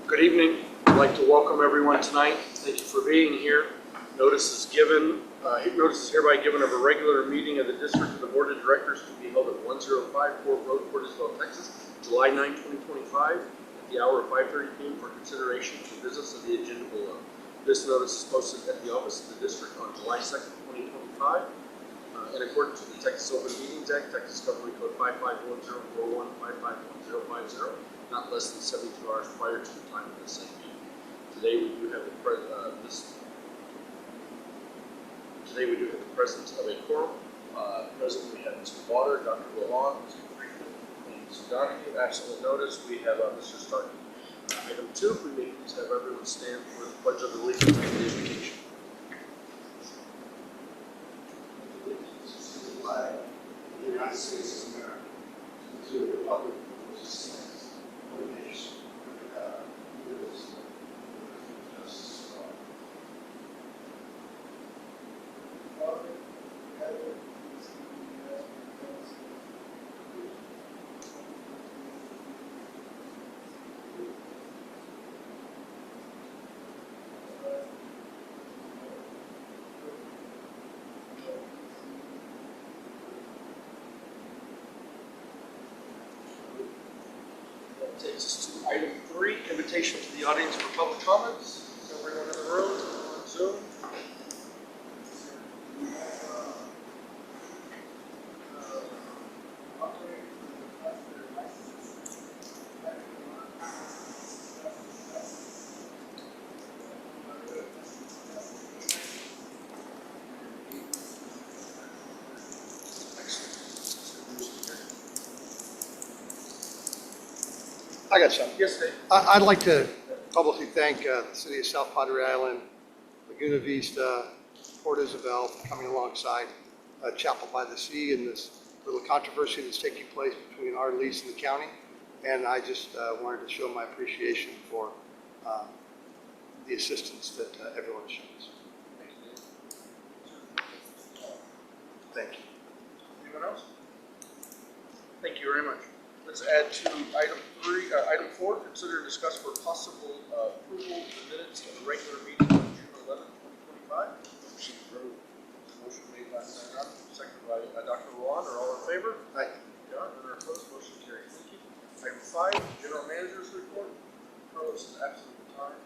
Good evening. I'd like to welcome everyone tonight. Thank you for being here. Notice is hereby given of a regular meeting of the District of the Board of Directors to be held at 1054 Road, Portisville, Texas, July 9, 2025, at the hour of 5:30 p.m. for consideration of the business of the agenda below. This notice is posted at the office of the district on July 2nd, 2025. In accordance with the Texas Open Meetings Act, Texas Government Code 551041, 551050, not less than 72 hours prior to the time of the same meeting. Today we do have the presence of a quorum. Present we have Mr. Water, Dr. Lalonde, Mr. Freeman, and Mr. Donahue. Absent notice we have Mr. Starkey. Item 2, if we may please have everyone stand for the Pledge of Allegiance and the invocation. Flag of the United States of America, to the republic for which it stands, one nation, under God, indivisible, with justice for all. That takes us to item 3, invitation to the audience for public comments. Everyone in the room on Zoom. I got some. Yes, Dave. I'd like to publicly thank the City of South Padre Island, Laguna Vista, Port Isabel for coming alongside Chapel by the Sea in this little controversy that's taking place between our lease and the county. And I just wanted to show my appreciation for the assistance that everyone has shown us. Thank you. Anyone else? Thank you very much. Let's add to item 4, consider and discuss for possible approval of the minutes of the regular meeting on June 11, 2025. Motion made by Mr. Dunn, seconded by Dr. Lalonde. Are all in favor? Aye. John, none are opposed. Motion carries. Thank you. Item 5, General Manager's Report. Carlos is absent at the time.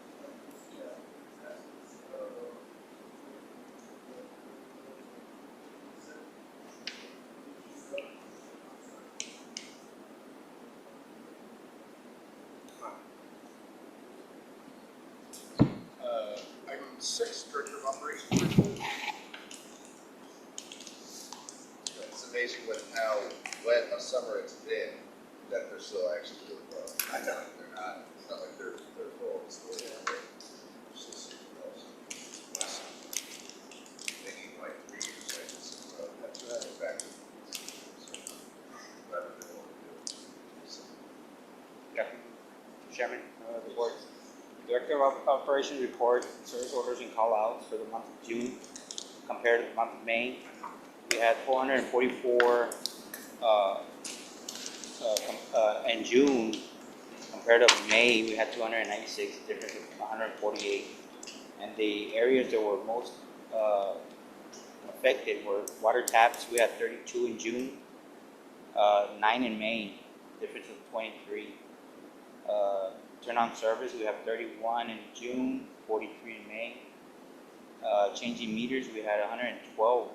Item 6, Director of Operations Report. It's amazing how wet a summer it's been that they're still actually doing well. I know. They're not, it's not like they're full. It's still super well. Making like 3 years like this. That's back. Glad that they want to do it. Yeah. Chairman, the board. Director of Operations report service orders and call-outs for the month of June compared to the month of May. We had 444 in June compared to May. We had 296, difference of 148. And the areas that were most affected were water taps. We had 32 in June, 9 in May, difference of 23. Turn on service, we have 31 in June, 43 in May. Changing meters, we had 112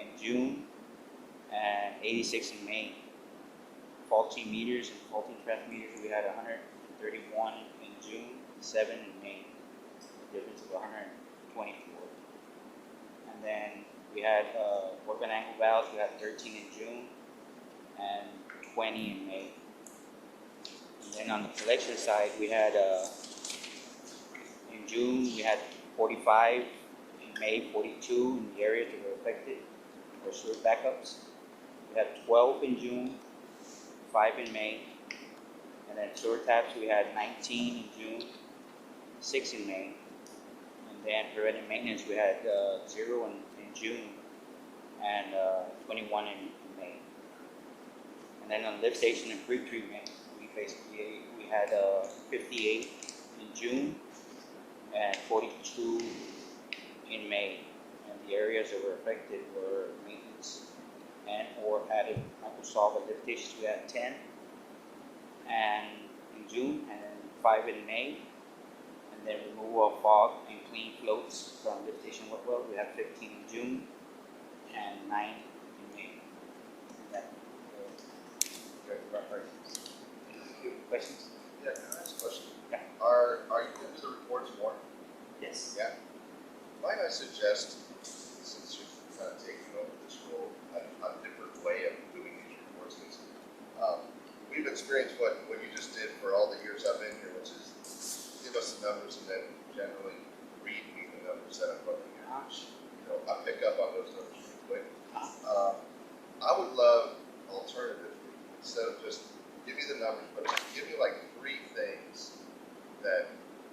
in June and 86 in May. Faulty meters and faulty transmitters, we had 131 in June, 7 in May. Difference of 124. And then we had organ angle valves, we had 13 in June and 20 in May. And on the collection side, we had in June we had 45, in May 42 in the areas that were affected for sewer backups. We had 12 in June, 5 in May, and then sewer taps we had 19 in June, 6 in May, and then preventive maintenance we had 0 in June and 21 in May. And then on lift station and pre-treatment, we had 58 in June and 42 in May. And the areas that were affected were maintenance and or added unsolved lift stations. We had 10 and in June and 5 in May. And then removal of fog and clean floats from lift station well. We have 15 in June and 9 in May. And that, questions? Yeah, can I ask a question? Yeah. Are you going to do the reports more? Yes. Yeah. Might I suggest, since you've kind of taken over this role, a different way of doing these reports? Because we've experienced what you just did for all the years I've been here, which is give us the numbers and then generally read me the numbers that I'm looking at. I pick up on those numbers pretty quick. I would love alternatively, instead of just give me the numbers, but just give me like 3 things that,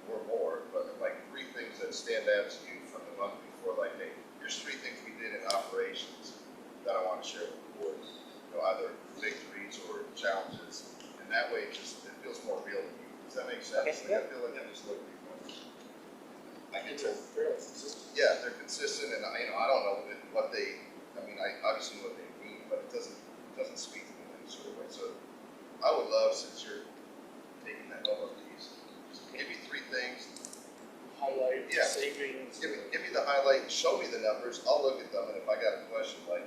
or more, but like 3 things that stand out to you from the month before, like, hey, here's 3 things we did in operations that I want to share with the board. Either victories or challenges, and that way it feels more real to me. Does that make sense? Okay, Like, I feel like I just look at these numbers. I get to, fairly consistent. yeah, they're consistent, and I don't know what they. I mean, I obviously know what they mean, but it doesn't speak to me in any sort of way. So, I would love, since you're taking that home of these, just give me 3 things. Highlight Yeah. savings. Give me the highlight. Show me the numbers. I'll look at them, and if I got a question like,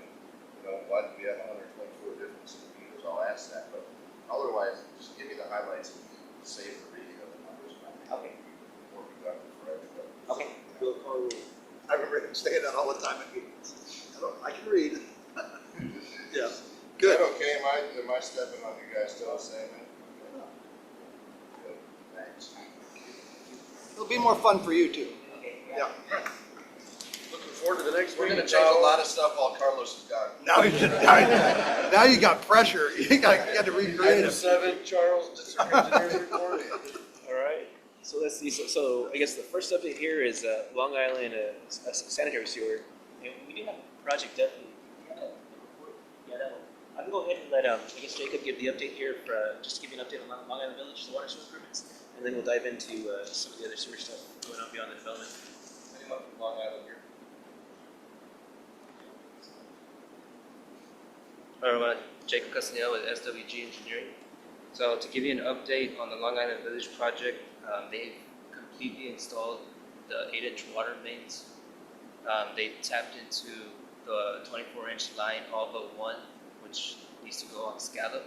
why do we have 124 different meters? I'll ask that. But otherwise, just give me the highlights and save the reading of the numbers. Okay. More productive for everybody. Okay. Bill Carl. I remember him saying that all the time at meetings. I can read. Yeah. Good. Is that okay? Am I stepping on you guys still saying that? Good. Thanks. It'll be more fun for you too. Okay. Yeah. Looking forward to the next We're meeting. going to change a lot of stuff while Carlos is gone. Now you got pressure. You got to recreate Item it. 7, Charles, District Engineer's report. All right. So let's see. So I guess the first update here is Long Island sanitary sewer. And we did have a project definitely. Yeah, that one. I can go ahead and let I guess Jacob give the update here for just to give you an update on Long Island Village, the water sewer improvements, and then we'll dive into some of the other sewer stuff going on beyond the development. Anyone from Long Island here? Jacob Castanel with SWG Engineering. So to give you an update on the Long Island Village project, they've completely installed the 8-inch water mains. They tapped into the 24-inch line, all but one, which needs to go on scallop.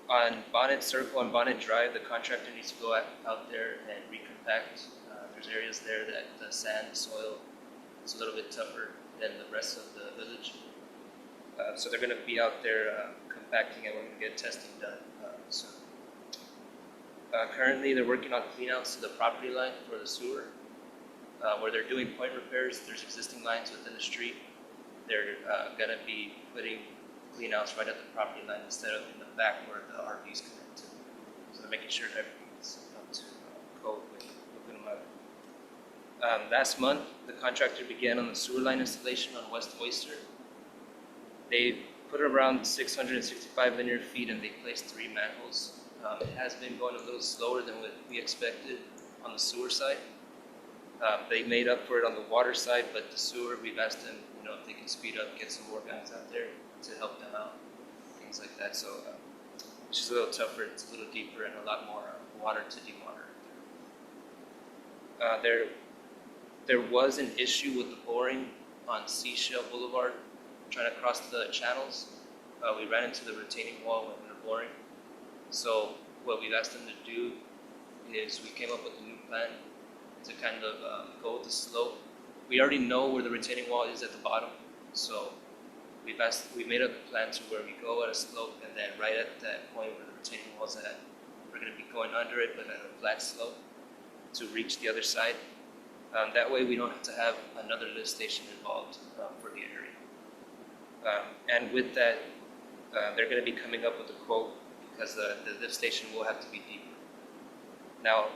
On Bonnet Circle and Bonnet Drive, the contractor needs to go out there and recompact. There's areas there that the sand, soil is a little bit tougher than the rest of the village. So they're going to be out there compacting, and we're going to get testing done soon. Currently, they're working on cleanouts to the property line for the sewer. Where they're doing point repairs, there's existing lines within the street. They're going to be putting cleanouts right at the property line instead of in the back where the RVs connect to. So they're making sure that everything's up to code with the mud. Last month, the contractor began on the sewer line installation on West Oyster. They put around 665 linear feet and they placed 3 manholes. It has been going a little slower than what we expected on the sewer side. They made up for it on the water side, but the sewer, we've asked them, if they can speed up, get some more guys out there to help them out, things like that. So it's just a little tougher, it's a little deeper, and a lot more water to dewater. There was an issue with the boring on Seashell Boulevard, trying to cross the channels. We ran into the retaining wall when we were boring. So what we've asked them to do is we came up with a new plan to kind of go with the slope. We already know where the retaining wall is at the bottom, so we made up a plan to where we go at a slope, and then right at that point where the retaining wall is at, we're going to be going under it, but at a flat slope to reach the other side. That way we don't have to have another lift station involved for the area. And with that, they're going to be coming up with a quote because the lift station will have to be deeper. Now,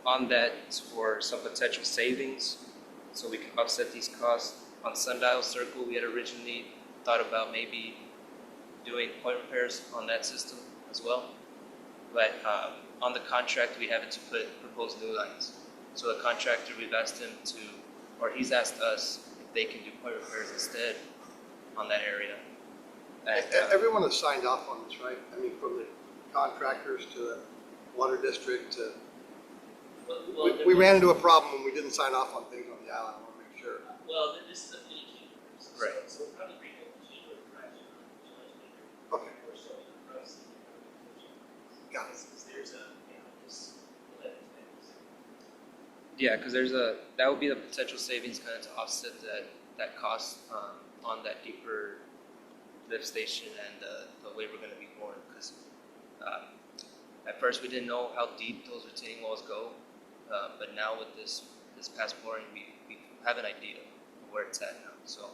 on that is for some potential savings, so we can offset these costs. On Sundial Circle, we had originally thought about maybe doing point repairs on that system as well. but on the contract we have it to propose new lines. So the contractor, we've asked him to, or he's asked us if they can do point repairs instead on that area. And, Everyone has signed off on this, right? I mean, from the contractors to the water district to, we ran into a problem when we didn't sign off on things on the island. I want to make sure. Well, this is a mini chamber. Right. So we'll probably bring the chamber fraction Okay, or so across the got it. because there's a, this 11 things. yeah, because that would be the potential savings kind of to offset that cost on that deeper lift station and the way we're going to be boring. Because at first we didn't know how deep those retaining walls go, but now with this past boring, we have an idea of where it's at now. So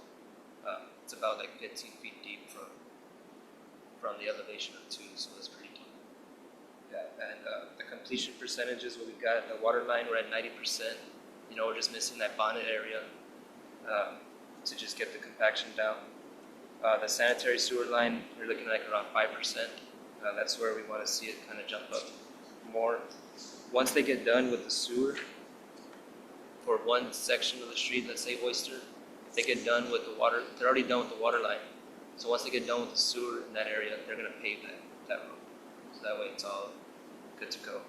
it's about like 15 feet deep from the elevation of 2, so that's pretty deep. Yeah, and the completion percentages, what we got, the water line, we're at 90%. You know, we're just missing that bonnet area to just get the compaction down. The sanitary sewer line, we're looking like around 5%. That's where we want to see it kind of jump up more. Once they get done with the sewer, for one section of the street, let's say Oyster, if they get done with the water, they're already done with the water line. So once they get done with the sewer in that area, they're going to pave that road. So that way it's all good to go.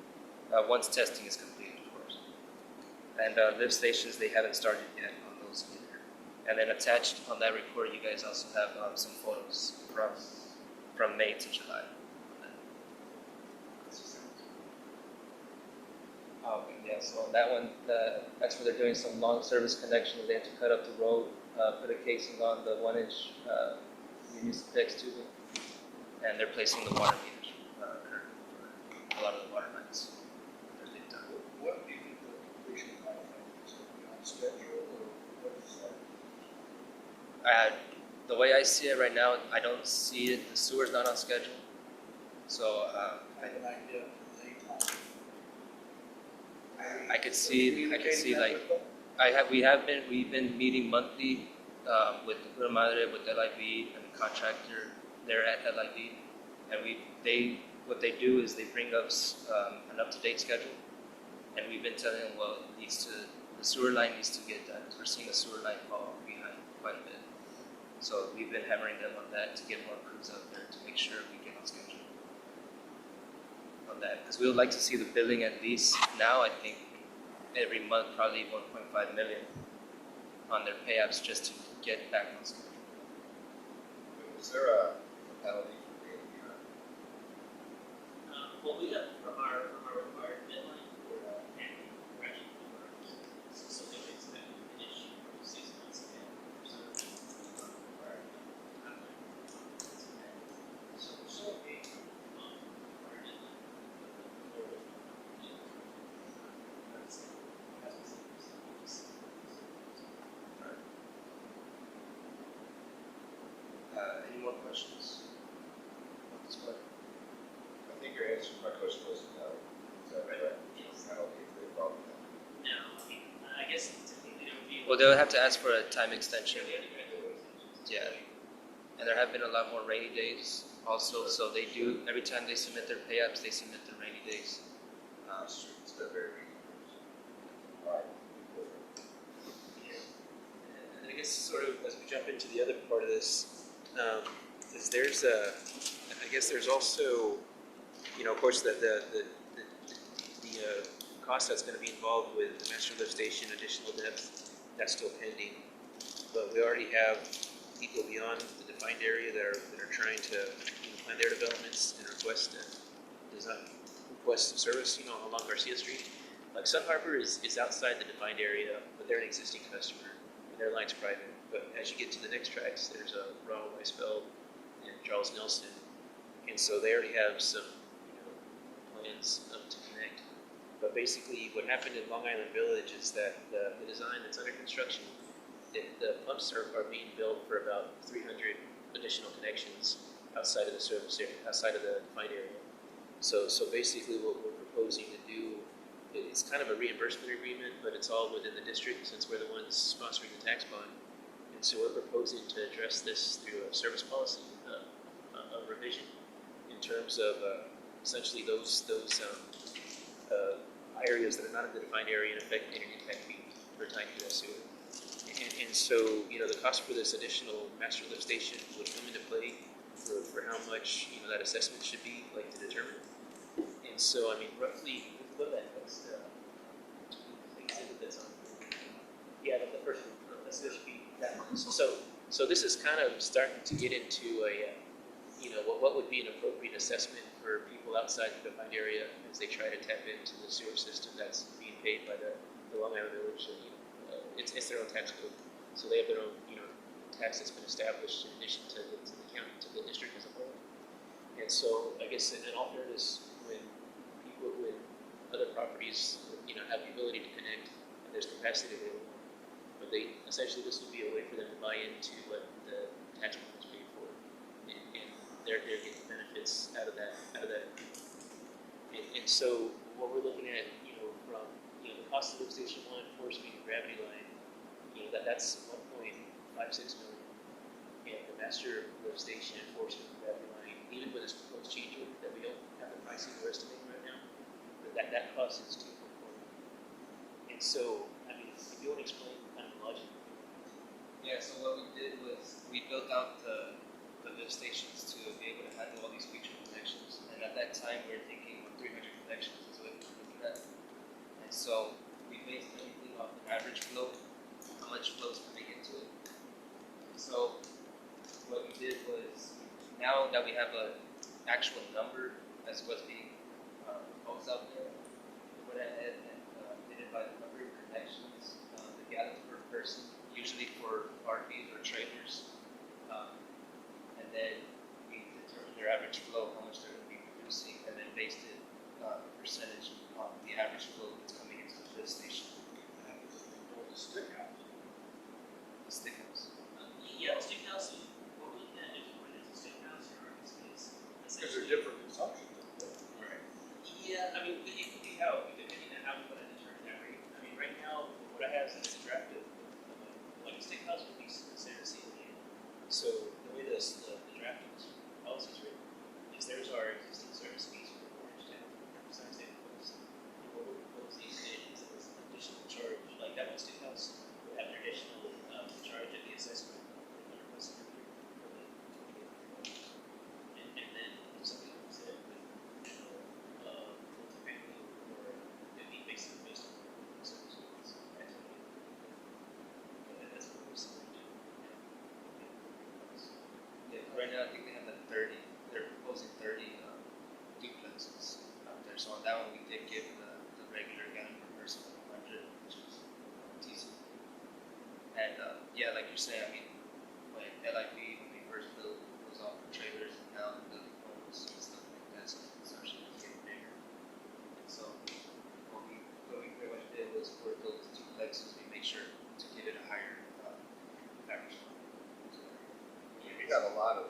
Once testing is completed, of course. And lift stations, they haven't started yet on those either. And then attached on that report, you guys also have some photos from May to July. Okay, yeah, so on that one, that's where they're doing some long service connections. They have to cut up the road, put a casing on the 1-inch Unisplex tubing, and they're placing the water meters currently for a lot of the water lines that they've done. What do you think the completion timeline is going to be on schedule, or what is that? The way I see it right now, I don't see it. The sewer's not on schedule, so I have an idea of the lead time. I could see like we've been meeting monthly with the Pura Madre, with LIV and the contractor there at LIV, and what they do is they bring us an up-to-date schedule, and we've been telling them, well, the sewer line needs to get done. We're seeing the sewer line fall behind quite a bit, so we've been hammering them on that to get more crews out there to make sure we get on schedule on that, because we would like to see the billing at least now. I think every month probably 1.5 million on their pay-apps just to get back on schedule. Is there a penalty for being behind? Well, we got from our required deadline for handling correction so something like that finish 6 months ahead. So required timeline. So okay, our deadline. Any more questions? This one? I think your answer to my question was no. Is that right? Yes. I don't think they probably. No, I mean, I guess technically there would be. Well, they'll have to ask for a time extension. Yeah, the other extensions. Yeah. And there have been a lot more rainy days also, so they do, every time they submit their pay-apps, they submit the rainy days. It's been very weak. All right. And I guess sort of as we jump into the other part of this, is I guess there's also, of course, the cost that's going to be involved with the master lift station, additional depth, that's still pending. But we already have people beyond the defined area that are trying to plan their developments and request service, along Garcia Street. Like Sun Harbor is outside the defined area, but they're an existing customer, and their line's private. But as you get to the next tracks, there's a Ronald Weisfeld and Charles Nelson, and so they already have some plans to connect. But basically, what happened in Long Island Village is that the design that's under construction, the pumps are being built for about 300 additional connections outside of the service area, outside of the defined area. So basically, what we're proposing to do, it's kind of a reimbursement agreement, but it's all within the district since we're the ones sponsoring the tax bond. And so we're proposing to address this through a service policy, a revision in terms of essentially those areas that are not in the defined area and affect and impact feet per time to that sewer. And so, you know, the cost for this additional master lift station would come into play for how much, you know, that assessment should be, like, to determine. And so, I mean, roughly, what that next exhibit that's on. Yeah, the first one. That's this be that one. So this is kind of starting to get into a, you know, what would be an appropriate assessment for people outside the defined area as they try to tap into the sewer system that's being paid by the Long Island Village. And, you know, it's their own tax code, so they have their own, you know, tax that's been established in addition to the county, to the district as a whole. And so, I guess in all fairness, when other properties, you know, have the ability to connect and there's capacity available, but essentially this would be a way for them to buy into what the taxpayer is paid for, and they're getting benefits out of that. And so what we're looking at, you know, from, you know, the cost of lift station 1, force feed and gravity line, you know, that's 1.56 million, and the master lift station force feed and gravity line, even with this proposed change order that we don't have the pricing we're estimating right now, but that cost is 2.4 million. And so, I mean, if you want to explain kind of the logic. Yeah, so what we did was we built out the lift stations to be able to handle all these feature connections. And at that time, we were thinking 300 connections is what we were looking at. And so we based everything off the average flow, how much flow is coming into it. So what we did was, now that we have an actual number as what's being proposed out there, we went ahead and did it by the number of connections, the gallons per person, usually for RVs or trailers, and then we determined their average flow, how much they're going to be producing, and then based it percentage on the average flow that's coming into the lift station. The stick house. The stick house. Yeah, the stick house, what we're looking at is when it's a stick house or a space. Because they're different consumptions. Right. Yeah, I mean, it could be how, depending on how we want to determine that rate. I mean, right now, what I have is a draft of, like, a stick house would be considered a single unit. So the way the drafting policy is written is there's our existing service fees for Orange Town, besides that cost. And what we're proposing is an additional charge, like that one stick house would have an additional charge at the assessment of and then if something comes in with additional multifamily or it'd be based on service fees. And that's what we're seeing to do. Yeah, right now I think they have like 30, they're proposing 30 duplexes out there. So on that one we did give the regular gallon per person 100, which is decent. And yeah, like you're saying, I mean, when LIB, when they first built, was all for trailers, and now they're building homes and stuff like that, so the consumption is getting bigger. And so what we pretty much did was for those duplexes, we make sure to give it a higher average flow. We got a lot of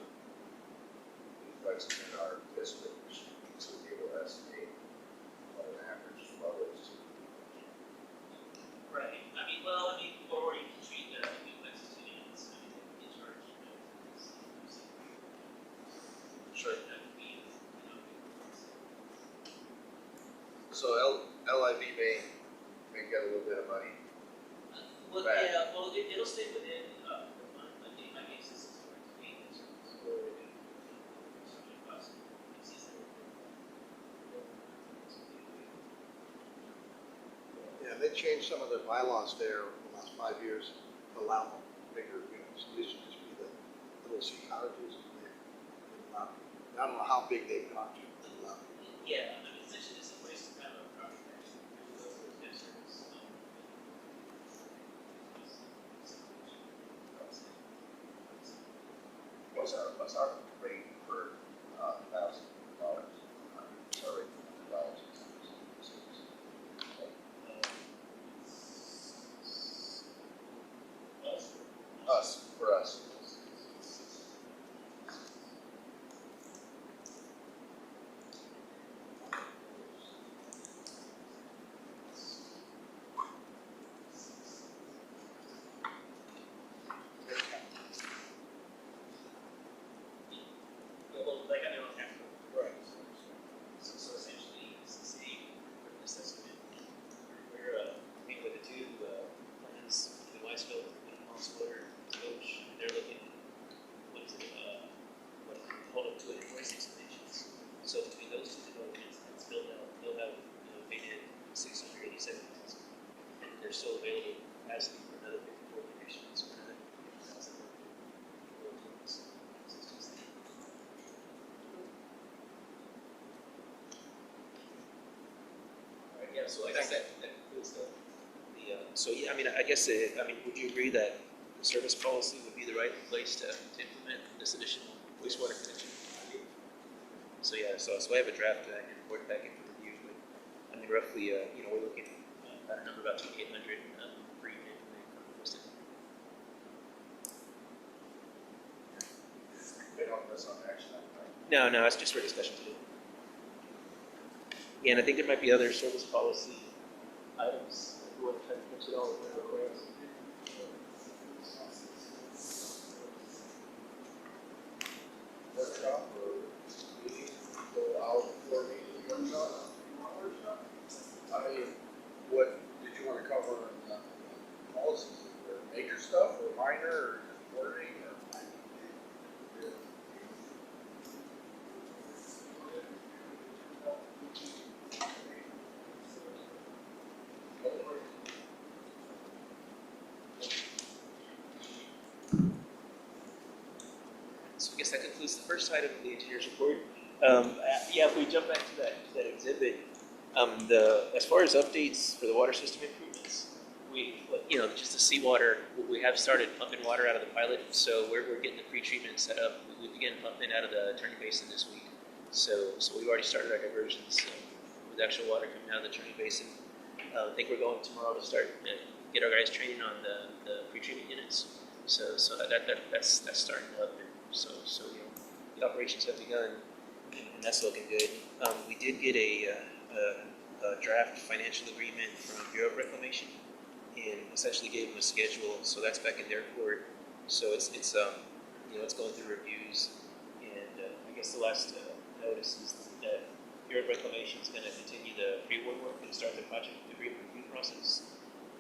duplexes in our district, which should be able to estimate what an average flow is. Right. I mean, well, or you can treat the duplexes to units. I mean, they can charge. Sure. That would be, you know. So LIB may get a little bit of money. Well, Back. yeah. Well, it'll stay within the fund. I think my basis is going to be this or something cost. It's easier. Yeah, they changed some of their bylaws there in the last 5 years to allow bigger units. These should just be the little C cottages. I don't know how big they've gone to. Yeah, I mean, essentially, it's a place to kind of property tax. Debt service. What's our rate per $1,000? Sorry, $1,000. For us. Yeah, so I guess that concludes so yeah, I mean, I guess, would you agree that the service policy would be the right place to implement this additional wastewater connection? So yeah, so I have a draft that I can report back in for review, but I mean, roughly, we're looking at a number about 2,800 per unit when they come listed. They don't miss on action item, right? No, it's just for discussion today. Yeah, and I think there might be other service policy items. If you want to try to catch it all in one real quick. Workshop or meeting, go out for a meeting, workshop? I mean, what did you want to cover in the policies? Or major stuff or minor or just wording or? So I guess that concludes the first item of the engineer's report. Yeah, if we jump back to that exhibit, as far as updates for the water system improvements, just the seawater, we have started pumping water out of the pilot, so we're getting the pre-treatment set up. We began pumping out of the turning basin this week, so we've already started our diversions with actual water coming out of the turning basin. I think we're going tomorrow to start get our guys training on the pre-treatment units. So that's starting up, and so the operations have begun, and that's looking good. We did get a draft financial agreement from Bureau of Reclamation, and essentially gave them a schedule. So that's back in their court. So it's going through reviews, and I guess the last notice is that Bureau of Reclamation is going to continue the pre-award work and start the project agreement review process,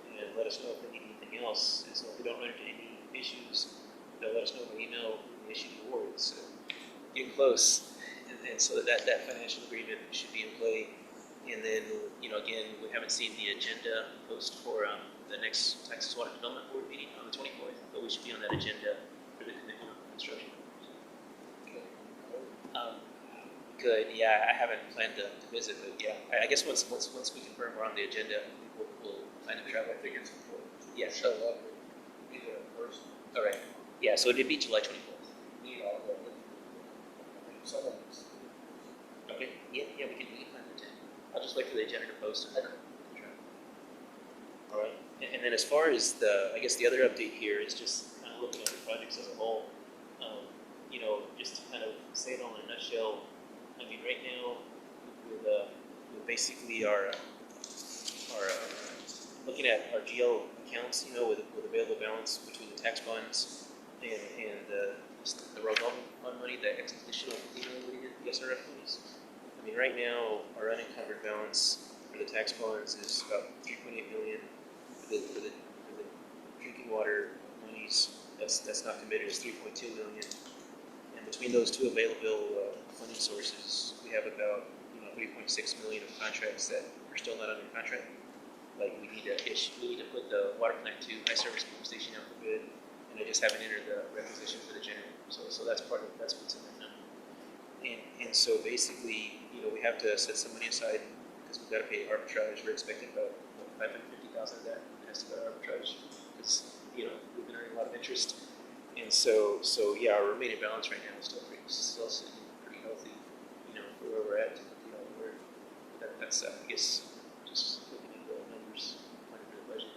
and let us know if they need anything else. And so if we don't run into any issues, they'll let us know by email when we issue the award. So getting close, and so that financial agreement should be in play. And then, again, we haven't seen the agenda post for the next Texas Water Development Board meeting on the 24th, but we should be on that agenda for the commitment on construction. Good. Yeah, I haven't planned to visit, but yeah, I guess once we confirm we're on the agenda, we'll plan to travel. I think it's important. Yeah. Show up and be there in person. All right. Yeah. So it'd be July 24th. Meet all of them. Someone's. Okay. Yeah. We can plan the 10. I'll just wait for the agenda to post and all right. And then as far as I guess the other update here is just kind of looking at the projects as a whole. Just to kind of say it all in a nutshell. I mean, right now, with basically our looking at our GL accounts, with available balance between the tax bonds and the revolving fund money, the additional $50 million we did the SRF monies. I mean, right now, our unencumbered balance for the tax bonds is about $3.8 million. For the drinking water monies, that's not committed, is $3.2 million. And between those two available funding sources, we have about $3.6 million of contracts that are still not under contract. Like we need to put the water plant 2 high service pump station out for bid, and I just haven't entered the requisition for the generator. So that's what's in that number. And so basically, we have to set some money aside because we've got to pay arbitrage. We're expecting about $550,000 of that has to go to arbitrage because we've been earning a lot of interest. And so yeah, our remaining balance right now is still sitting pretty healthy, for where we're at. That's I guess just looking at the numbers, planning for the budget.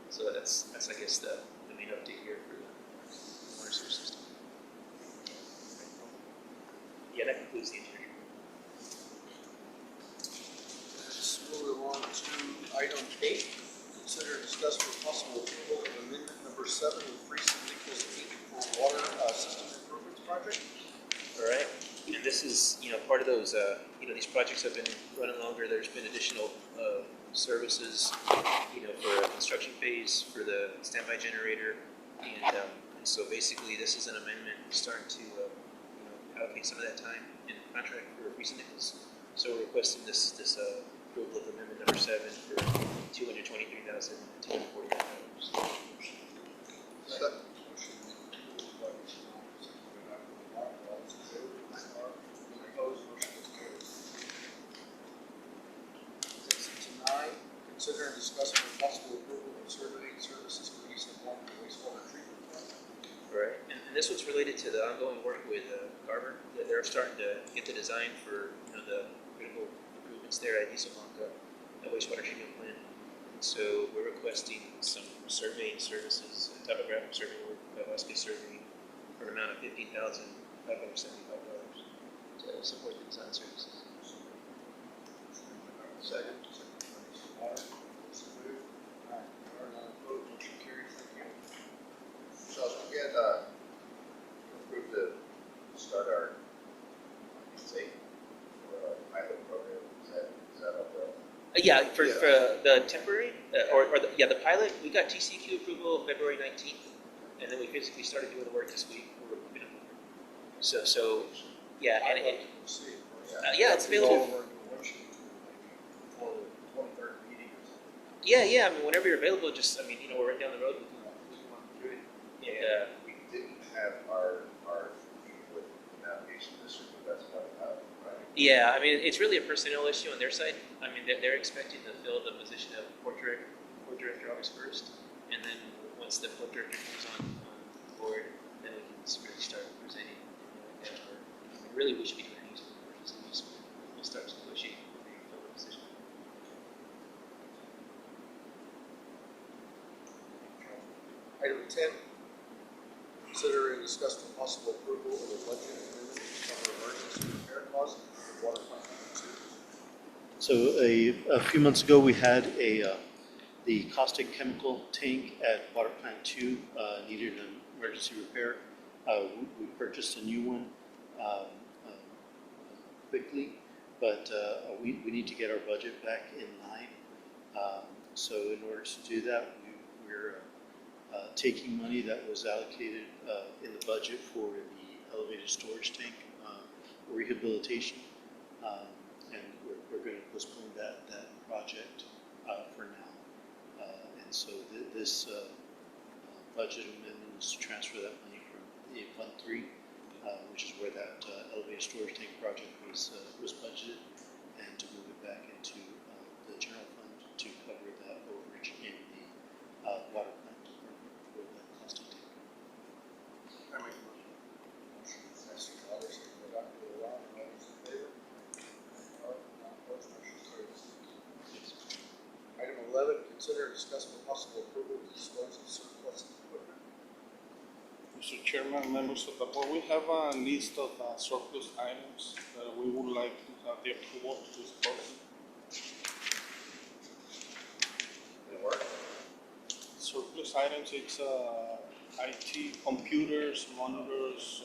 So that's I guess the main update here for the water source system. Yeah, that concludes the engineering. Let's move along to item 8. Consider and discuss for possible approval of amendment number 7 of Freeson Equals 8 for water system improvements project. All right, and this is part of those these projects have been running longer. There's been additional services for a construction phase for the standby generator, and so basically this is an amendment starting to allocate some of that time in the contract for Freeson Nichols. So we're requesting this approval of amendment number 7 for $223,249. consider and discuss for possible approval of surveying services for use of water and wastewater treatment plant. Right, and this was related to the ongoing work with Garver. They're starting to get the design for the critical improvements there at Diesel Blanca, the wastewater treatment plant. And so we're requesting some surveying services, topographic survey work, biological surveying, for an amount of $15,575 to support the design services. Second. Motion carries. Thank you. Charles, we get, approved to start our, say, pilot program, is that up there? Yeah, for the temporary, the pilot, we got TCQ approval February 19th, and then we physically started doing the work this week. We're moving it forward. So, yeah, and it's available. For the 23rd meeting or something. Yeah, I mean, whenever you're available, just, we're right down the road. We can run through it. And, We didn't have our people with navigation district, but that's about it, right? yeah, I mean, it's really a personnel issue on their side. I mean, they're expecting to fill the position of port director August 1st, and then once the port director comes on board, then we can really start presenting. Really, we should be doing these for emergency use. We'll start negotiating when they fill the position. Item 10, consider and discuss the possible approval of a budget amendment to cover emergency repair costs for water plant number 2. So a few months ago, we had the caustic chemical tank at water plant 2 needed an emergency repair. We purchased a new one quickly, but we need to get our budget back in line. So in order to do that, we're taking money that was allocated in the budget for the elevated storage tank rehabilitation. And we're going to postpone that project for now. And so this budget amendment is to transfer that money from the Fund 3, which is where that elevated storage tank project was budgeted, and to move it back into the general fund to cover that overage in the water plant department for the caustic tank. I make a motion. Motion is Mr. Calder, second by Dr. Lewin. All those in favor? Opposed, motion carries. Item 11, consider and discuss for possible approval to dispose of surplus equipment. Mr. Chairman, members of the board, we have a list of surplus items that we would like to have the approval to dispose. Did it work? Surplus items, it's IT, computers, monitors,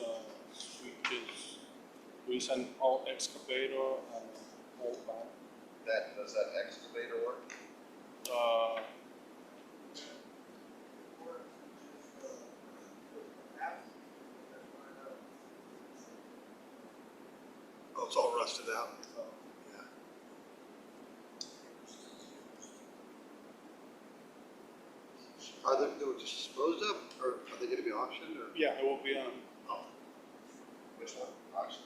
switches, there is an old excavator and old van. Does that excavator work? Oh, it's all rusted out. Yeah. Are they were just disposed of, or are they going to be auctioned, or? Yeah, it will be Which one? Auction?